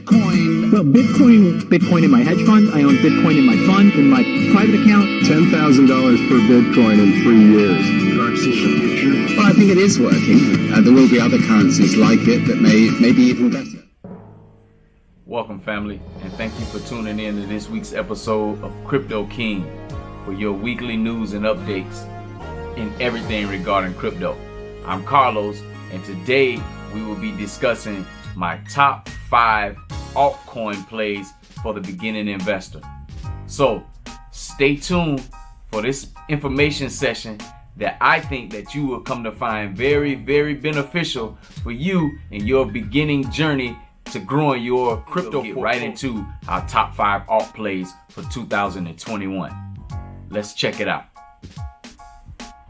Bitcoin. Well, Bitcoin in my hedge fund. I own Bitcoin in my fund, in my private account. $10,000 per Bitcoin in 3 years. Currency's the future. Well, I think it is working. There will be other currencies like it that may be even better. Welcome, family, and thank you for tuning in to this week's episode of Crypto King for your weekly news and updates in everything regarding crypto. I'm Carlos, and today we will be discussing my top 5 altcoin plays for the beginning investor. So stay tuned for this information session that I think that you will come to find very, very beneficial for you in your beginning journey to growing your crypto. Get right into our top 5 alt plays for 2021. Let's check it out.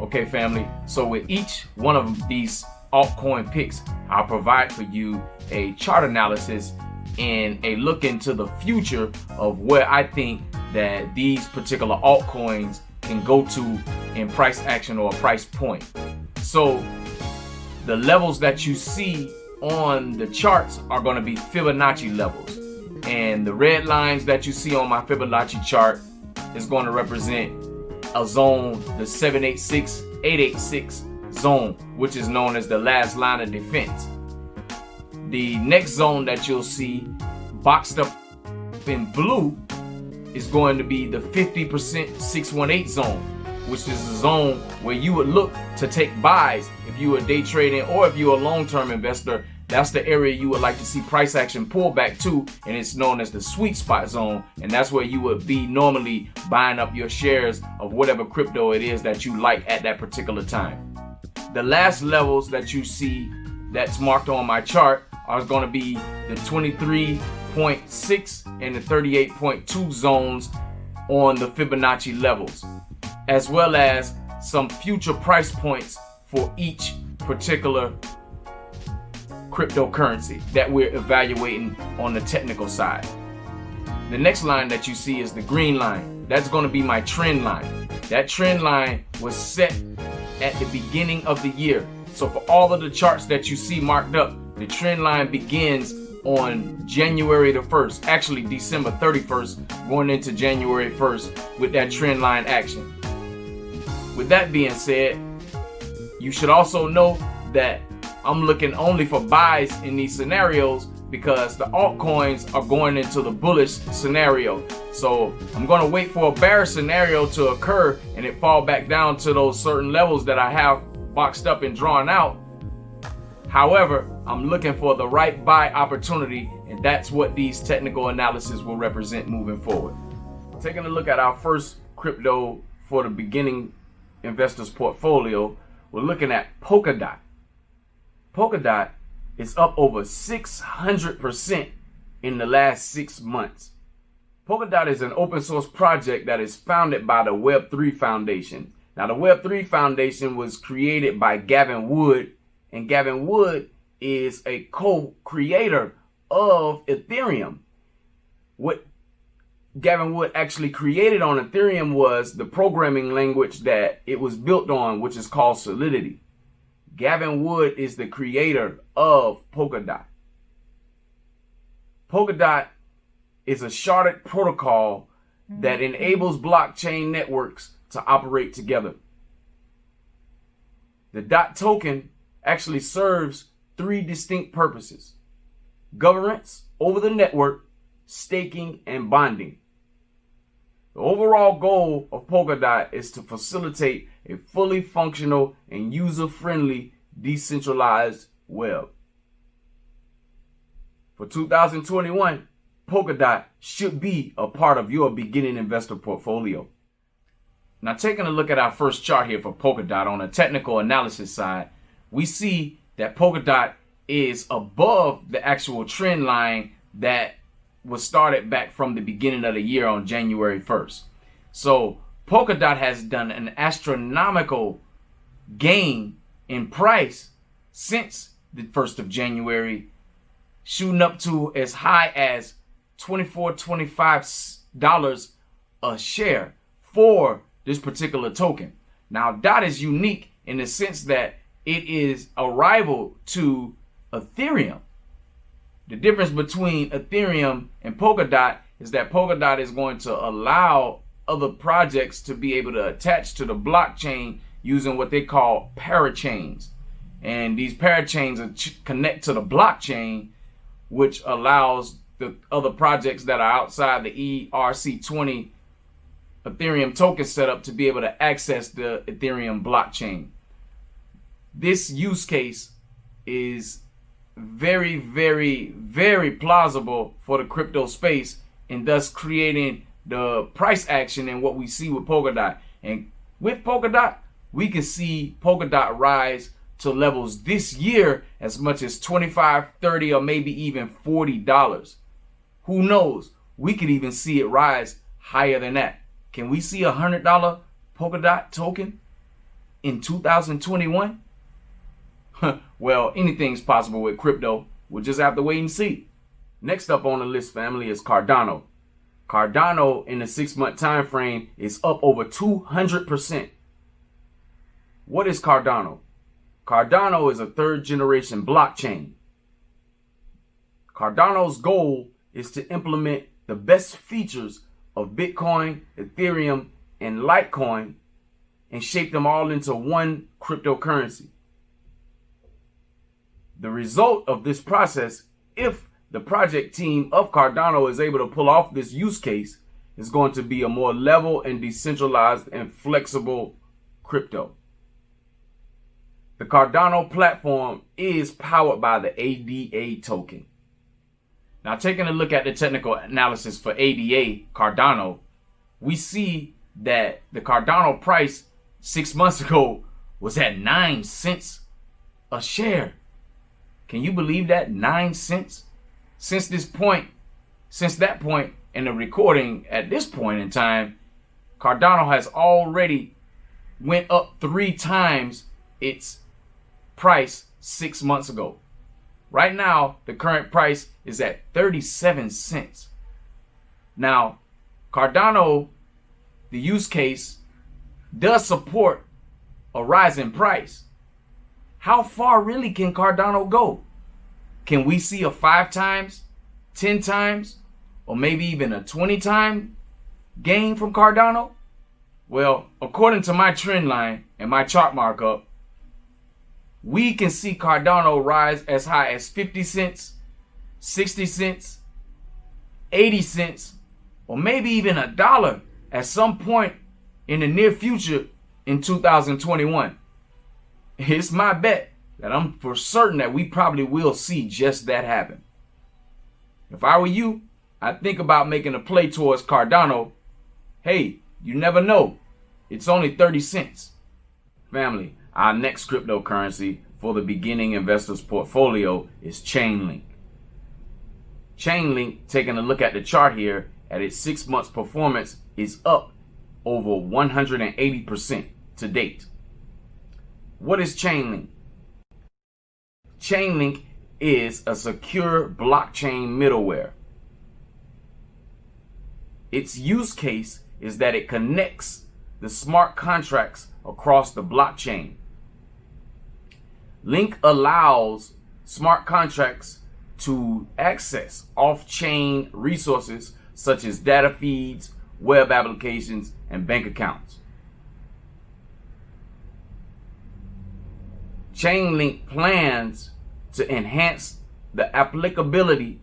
Okay, family, so with each one of these altcoin picks, I'll provide for you a chart analysis and a look into the future of where I think that these particular altcoins can go to in price action or price point. So the levels that you see on the charts are going to be Fibonacci levels, and the red lines that you see on my Fibonacci chart is going to represent a zone, the 786, 886 zone, which is known as the last line of defense. The next zone that you'll see boxed up in blue is going to be the 50% 618 zone, which is the zone where you would look to take buys if you were day trading, or if you're a long-term investor. That's the area you would like to see price action pull back to, and it's known as the sweet spot zone, and that's where you would be normally buying up your shares of whatever crypto it is that you like at that particular time. The last levels that you see that's marked on my chart are going to be the 23.6 and the 38.2 zones on the Fibonacci levels, as well as some future price points for each particular cryptocurrency that we're evaluating on the technical side. The next line that you see is the green line. That's going to be my trend line. That trend line was set at the beginning of the year. So for all of the charts that you see marked up, the trend line begins on January the 1st, actually December 31st, going into January 1st with that trend line action. With that being said, you should also know that I'm looking only for buys in these scenarios because the altcoins are going into the bullish scenario. So I'm going to wait for a bearish scenario to occur and it fall back down to those certain levels that I have boxed up and drawn out. However, I'm looking for the right buy opportunity, and that's what these technical analysis will represent moving forward. Taking a look at our first crypto for the beginning investors portfolio, we're looking at Polkadot. Polkadot is up over 600% in the last 6 months. Polkadot is an open source project that is founded by the Web3 Foundation. Now, the Web3 Foundation was created by Gavin Wood, and Gavin Wood is a co-creator of Ethereum. What Gavin Wood actually created on Ethereum was the programming language that it was built on, which is called Solidity. Gavin Wood is the creator of Polkadot. Polkadot is a sharded protocol that enables blockchain networks to operate together. The DOT token actually serves 3 distinct purposes: governance over the network, staking, and bonding. The overall goal of Polkadot is to facilitate a fully functional and user-friendly decentralized web. For 2021, Polkadot should be a part of your beginning investor portfolio. Now, taking a look at our first chart here for Polkadot on a technical analysis side, we see that Polkadot is above the actual trend line that was started back from the beginning of the year on January 1st. So Polkadot has done an astronomical gain in price since the 1st of January, shooting up to as high as $24-25 a share for this particular token. Now, DOT is unique in the sense that it is a rival to Ethereum. The difference between Ethereum and Polkadot is that Polkadot is going to allow other projects to be able to attach to the blockchain using what they call parachains. And these parachains connect to the blockchain, which allows the other projects that are outside the ERC20 Ethereum token setup to be able to access the Ethereum blockchain. This use case is very, very, very plausible for the crypto space, and thus creating the price action and what we see with Polkadot. And with Polkadot, we can see Polkadot rise to levels this year as much as $25, $30, or maybe even $40. Who knows? We could even see it rise higher than that. Can we see $100 Polkadot token in 2021? Well, anything's possible with crypto. We'll just have to wait and see. Next up on the list, family, is Cardano. Cardano in the 6-month time frame is up over 200%. What is Cardano? Cardano is a 3rd generation blockchain. Cardano's goal is to implement the best features of Bitcoin, Ethereum, and Litecoin and shape them all into one cryptocurrency. The result of this process, if the project team of Cardano is able to pull off this use case, is going to be a more level and decentralized and flexible crypto. The Cardano platform is powered by the ADA token. Now, taking a look at the technical analysis for ADA, Cardano, we see that the Cardano price 6 months ago was at 9 cents a share. Can you believe that? 9 cents? Since that point in the recording, at this point in time, Cardano has already went up 3 times its price 6 months ago. Right now, the current price is at 37 cents. Now, Cardano, the use case, does support a rise in price. How far really can Cardano go? Can we see a 5 times, 10 times, or maybe even a 20 time gain from Cardano? Well, according to my trend line and my chart markup, we can see Cardano rise as high as 50 cents, 60 cents, 80 cents, or maybe even $1 at some point in the near future in 2021. It's my bet that I'm for certain that we probably will see just that happen. If I were you, I'd think about making a play towards Cardano. Hey, you never know. It's only 30 cents. Family, our next cryptocurrency for the beginning investor's portfolio is Chainlink. Chainlink, taking a look at the chart here, at its 6 months performance is up over 180% to date. What is Chainlink? Chainlink is a secure blockchain middleware. Its use case is that it connects the smart contracts across the blockchain. Link allows smart contracts to access off-chain resources such as data feeds, web applications, and bank accounts. Chainlink plans to enhance the applicability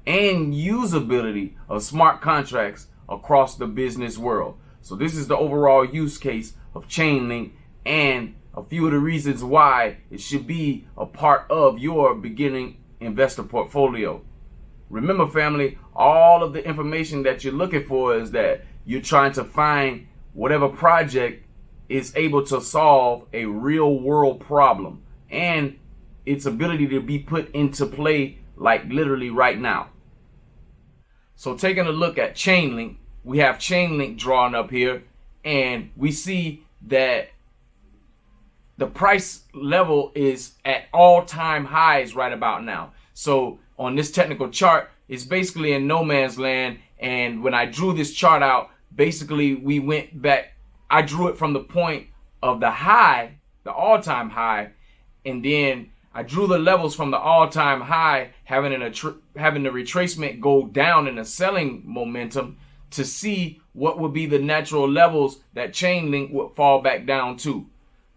and usability of smart contracts across the business world. So this is the overall use case of Chainlink and a few of the reasons why it should be a part of your beginning investor portfolio. Remember, family, all of the information that you're looking for is that you're trying to find whatever project is able to solve a real world problem and its ability to be put into play like literally right now. So taking a look at Chainlink, we have Chainlink drawn up here, and we see that the price level is at all-time highs right about now. So on this technical chart, it's basically in no man's land. And when I drew this chart out, basically we went back, I drew it from the point of the high, the all-time high, and then I drew the levels from the all-time high, having the retracement go down in the selling momentum to see what would be the natural levels that Chainlink would fall back down to.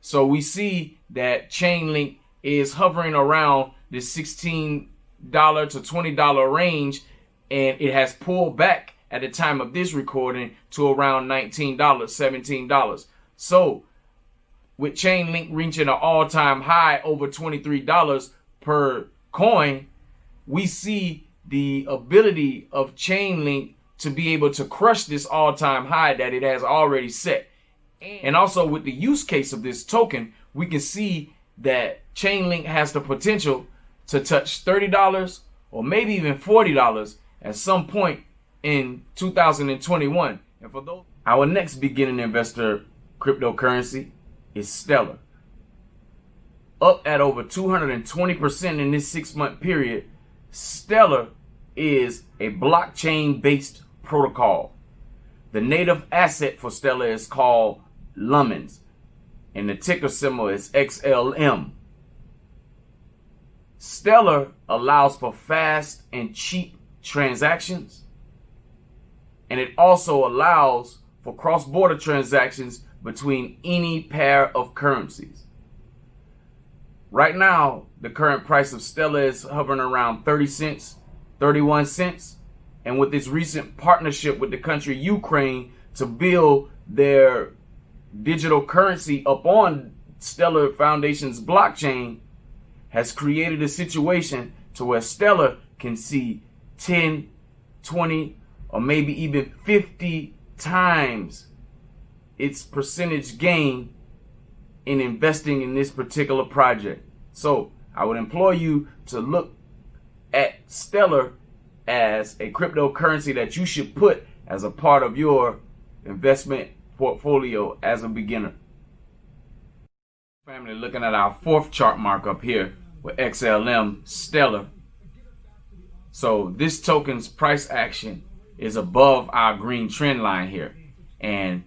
So we see that Chainlink is hovering around the $16 to $20 range, and it has pulled back at the time of this recording to around $19, $17. So with Chainlink reaching an all-time high over $23 per coin, we see the ability of Chainlink to be able to crush this all-time high that it has already set. And also with the use case of this token, we can see that Chainlink has the potential to touch $30 or maybe even $40 at some point in 2021. And for those, our next beginning investor cryptocurrency is Stellar. Up at over 220% in this 6-month period, Stellar is a blockchain-based protocol. The native asset for Stellar is called Lumens, and the ticker symbol is XLM. Stellar allows for fast and cheap transactions, and it also allows for cross-border transactions between any pair of currencies. Right now, the current price of Stellar is hovering around 30 cents, 31 cents, and with its recent partnership with the country Ukraine to build their digital currency upon Stellar Foundation's blockchain, has created a situation to where Stellar can see 10, 20, or maybe even 50 times its percentage gain in investing in this particular project. So I would implore you to look at Stellar as a cryptocurrency that you should put as a part of your investment portfolio as a beginner. Family, looking at our fourth chart markup here with XLM Stellar. So this token's price action is above our green trend line here. And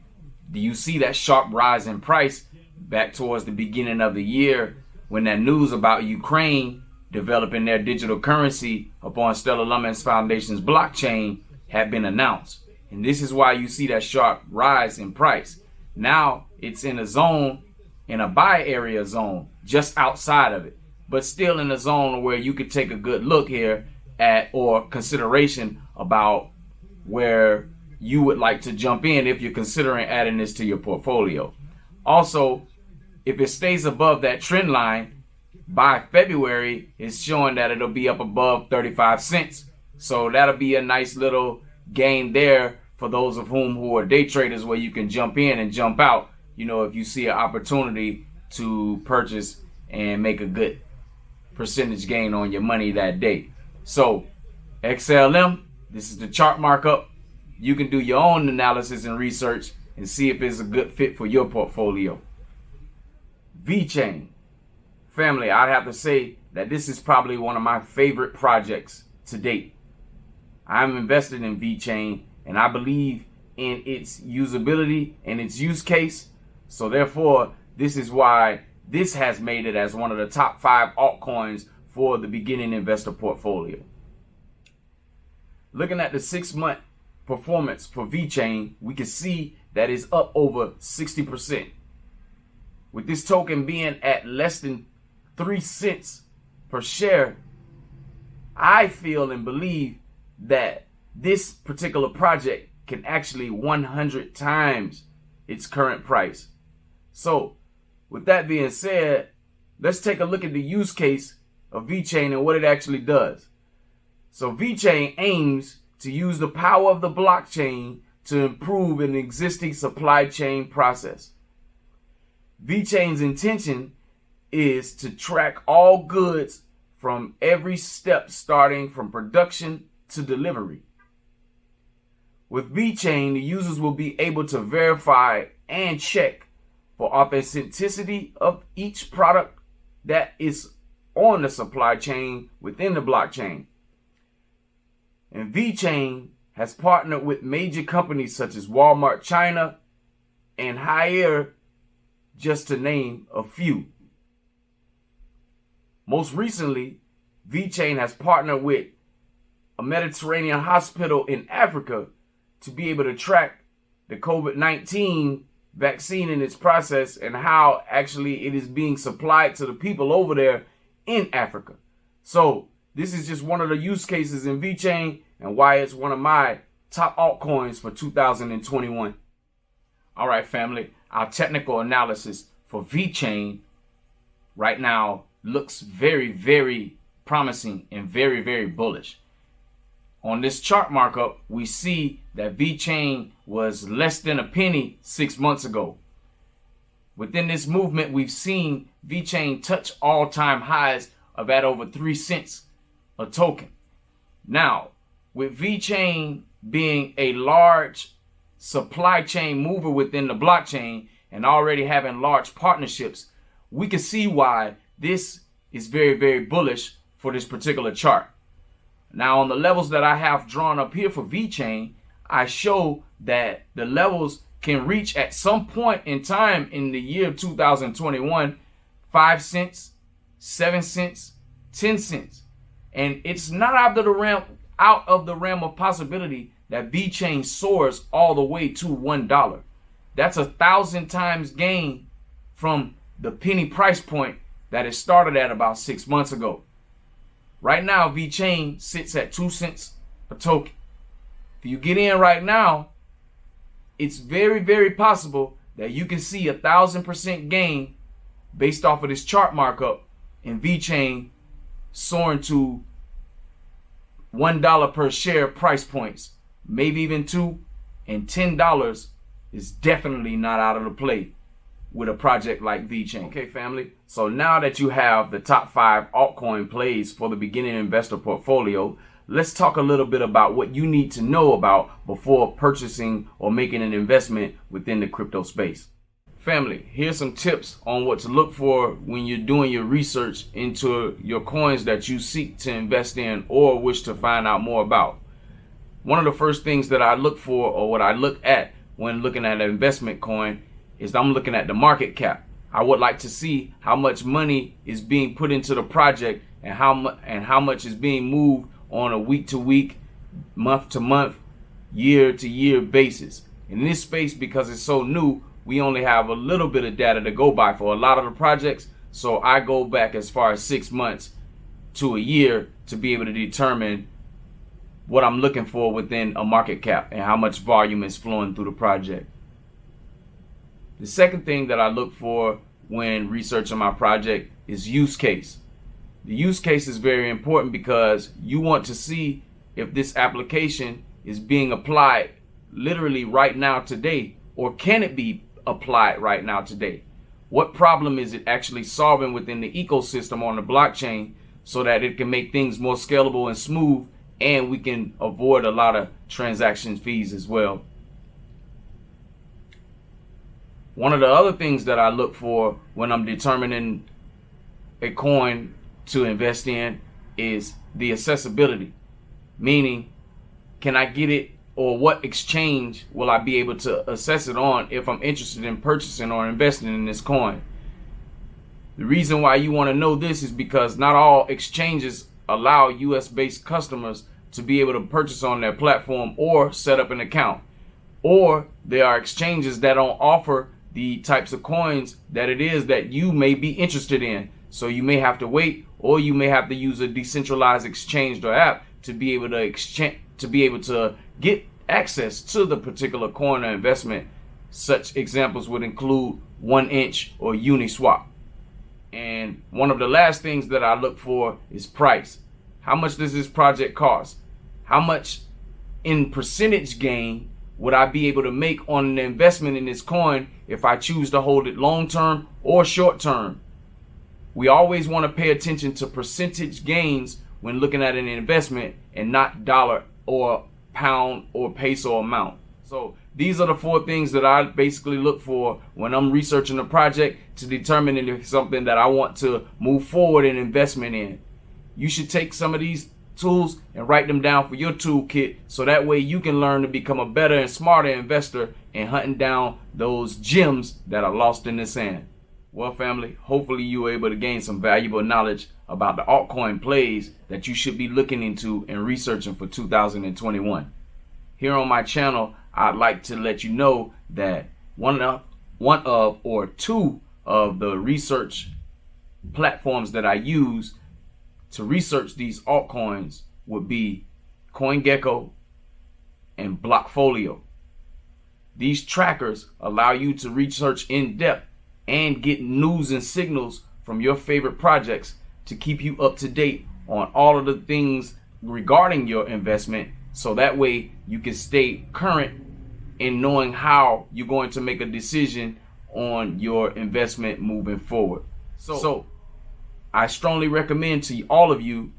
do you see that sharp rise in price back towards the beginning of the year when that news about Ukraine developing their digital currency upon Stellar Lumens Foundation's blockchain had been announced? And this is why you see that sharp rise in price. Now it's in a zone, in a buy area zone, just outside of it, but still in a zone where you could take a good look here at, or consideration about where you would like to jump in if you're considering adding this to your portfolio. Also, if it stays above that trend line, by February, it's showing that it'll be up above 35 cents. So that'll be a nice little gain there for those of who are day traders, where you can jump in and jump out, you know, if you see an opportunity to purchase and make a good percentage gain on your money that day. So XLM, this is the chart markup. You can do your own analysis and research and see if it's a good fit for your portfolio. VeChain. Family, I'd have to say that this is probably one of my favorite projects to date. I'm invested in VeChain, and I believe in its usability and its use case. So therefore, this is why this has made it as one of the top 5 altcoins for the beginning investor portfolio. Looking at the 6-month performance for VeChain, we can see that it's up over 60%. With this token being at less than 3 cents per share, I feel and believe that this particular project can actually 100 times its current price. So with that being said, let's take a look at the use case of VeChain and what it actually does. So VeChain aims to use the power of the blockchain to improve an existing supply chain process. VeChain's intention is to track all goods from every step, starting from production to delivery. With VeChain, the users will be able to verify and check for authenticity of each product that is on the supply chain within the blockchain. And VeChain has partnered with major companies such as Walmart China and Haier, just to name a few. Most recently, VeChain has partnered with a Mediterranean hospital in Africa to be able to track the COVID-19 vaccine in its process and how actually it is being supplied to the people over there in Africa. So this is just one of the use cases in VeChain and why it's one of my top altcoins for 2021. All right, family, our technical analysis for VeChain right now looks very, very promising and very, very bullish. On this chart markup, we see that VeChain was less than a penny 6 months ago. Within this movement, we've seen VeChain touch all-time highs of at over 3 cents a token. Now, with VeChain being a large supply chain mover within the blockchain and already having large partnerships, we can see why this is very, very bullish for this particular chart. Now, on the levels that I have drawn up here for VeChain, I show that the levels can reach at some point in time in the year 2021, 5 cents, 7 cents, 10 cents. And it's not out of the realm of possibility that VeChain soars all the way to $1. That's 1,000 times gain from the penny price point that it started at about 6 months ago. Right now, VeChain sits at 2 cents a token. If you get in right now, it's very, very possible that you can see 1,000% gain based off of this chart markup in VeChain soaring to $1 per share price points, maybe even $2, and $10 is definitely not out of the play with a project like VeChain. Okay, family. So now that you have the top 5 altcoin plays for the beginning investor portfolio, let's talk a little bit about what you need to know about before purchasing or making an investment within the crypto space. Family, here's some tips on what to look for when you're doing your research into your coins that you seek to invest in or wish to find out more about. One of the first things that I look for, or what I look at when looking at an investment coin, is I'm looking at the market cap. I would like to see how much money is being put into the project and how much is being moved on a week-to-week, month-to-month, year-to-year basis. In this space, because it's so new, we only have a little bit of data to go by for a lot of the projects. So I go back as far as 6 months to a year to be able to determine what I'm looking for within a market cap and how much volume is flowing through the project. The second thing that I look for when researching my project is use case. The use case is very important because you want to see if this application is being applied literally right now today, or can it be applied right now today? What problem is it actually solving within the ecosystem on the blockchain so that it can make things more scalable and smooth, and we can avoid a lot of transaction fees as well. One of the other things that I look for when I'm determining a coin to invest in is the accessibility, meaning can I get it, or what exchange will I be able to assess it on if I'm interested in purchasing or investing in this coin. The reason why you want to know this is because not all exchanges allow US based customers to be able to purchase on their platform or set up an account, or there are exchanges that don't offer the types of coins that it is that you may be interested in. So you may have to wait, or you may have to use a decentralized exchange or app to be able to get access to the particular coin or investment. Such examples would include 1inch or Uniswap. And one of the last things that I look for is price. How much does this project cost? How much in percentage gain would I be able to make on an investment in this coin if I choose to hold it long term or short term? We always want to pay attention to percentage gains when looking at an investment and not dollar or pound or peso amount. So these are the 4 things that I basically look for when I'm researching a project to determine if it's something that I want to move forward in investment in. You should take some of these tools and write them down for your toolkit, so that way you can learn to become a better and smarter investor in hunting down those gems that are lost in the sand. Well, family, hopefully you were able to gain some valuable knowledge about the altcoin plays that you should be looking into and researching for 2021. Here on my channel, I'd like to let you know that one of or two of the research platforms that I use to research these altcoins would be CoinGecko and Blockfolio. These trackers allow you to research in depth and get news and signals from your favorite projects to keep you up to date on all of the things regarding your investment, so that way you can stay current in knowing how you're going to make a decision on your investment moving forward. So I strongly recommend to all of you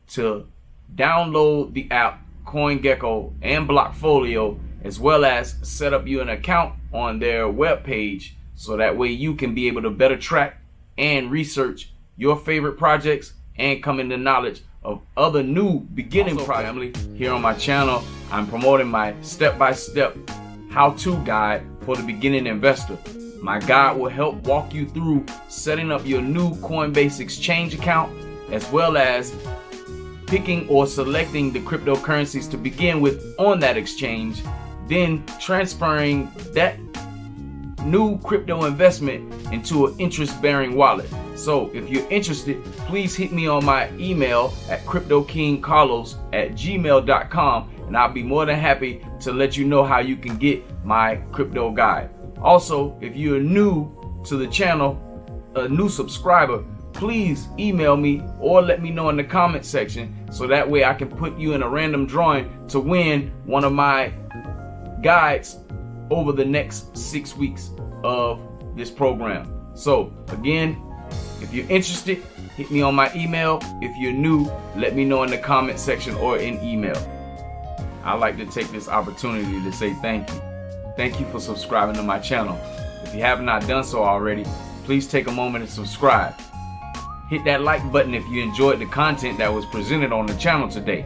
to download the app CoinGecko and Blockfolio, as well as set up you an account on their webpage, so that way you can be able to better track and research your favorite projects and come into knowledge of other new beginning projects. Here on my channel, I'm promoting my step-by-step how-to guide for the beginning investor. My guide will help walk you through setting up your new Coinbase Exchange account, as well as picking or selecting the cryptocurrencies to begin with on that exchange, then transferring that new crypto investment into an interest-bearing wallet. So if you're interested, please hit me on my email at CryptoKingLos@gmail.com, and I'll be more than happy to let you know how you can get my crypto guide. Also, if you're new to the channel, a new subscriber, please email me or let me know in the comment section, so that way I can put you in a random drawing to win one of my guides over the next 6 weeks of this program. So again, if you're interested, hit me on my email. If you're new, let me know in the comment section or in email. I'd like to take this opportunity to say thank you. Thank you for subscribing to my channel. If you have not done so already, please take a moment and subscribe. Hit that like button if you enjoyed the content that was presented on the channel today.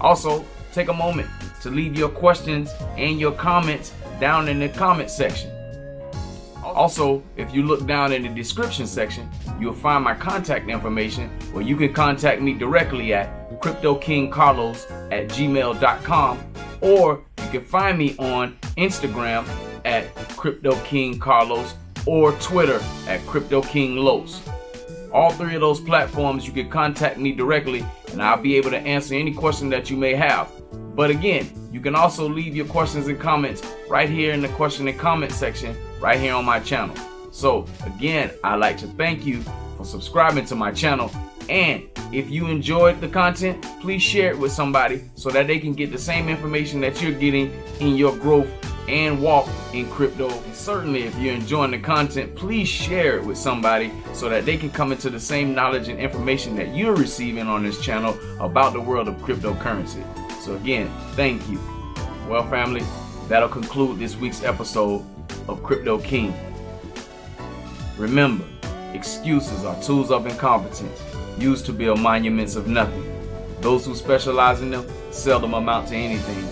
Also, take a moment to leave your questions and your comments down in the comment section. Also, if you look down in the description section, you'll find my contact information where you can contact me directly at CryptoKingLos@gmail.com, or you can find me on Instagram at CryptoKingLos or Twitter at CryptoKingLos. All three of those platforms you can contact me directly, and I'll be able to answer any question that you may have. But again, you can also leave your questions and comments right here in the question and comment section right here on my channel. So again, I'd like to thank you for subscribing to my channel, and if you enjoyed the content, please share it with somebody so that they can get the same information that you're getting in your growth and walk in crypto. And certainly, if you're enjoying the content, please share it with somebody so that they can come into the same knowledge and information that you're receiving on this channel about the world of cryptocurrency. So again, thank you. Well, family, that'll conclude this week's episode of Crypto King. Remember, excuses are tools of incompetence used to build monuments of nothing. Those who specialize in them seldom amount to anything.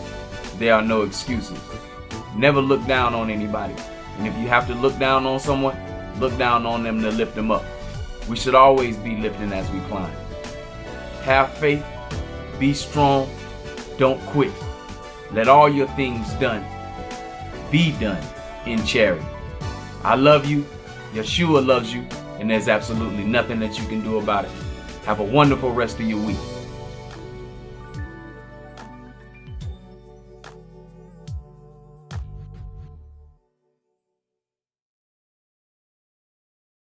There are no excuses. Never look down on anybody. And if you have to look down on someone, look down on them to lift them up. We should always be lifting as we climb. Have faith, be strong, don't quit. Let all your things be done in charity. I love you, Yeshua loves you, and there's absolutely nothing that you can do about it. Have a wonderful rest of your week.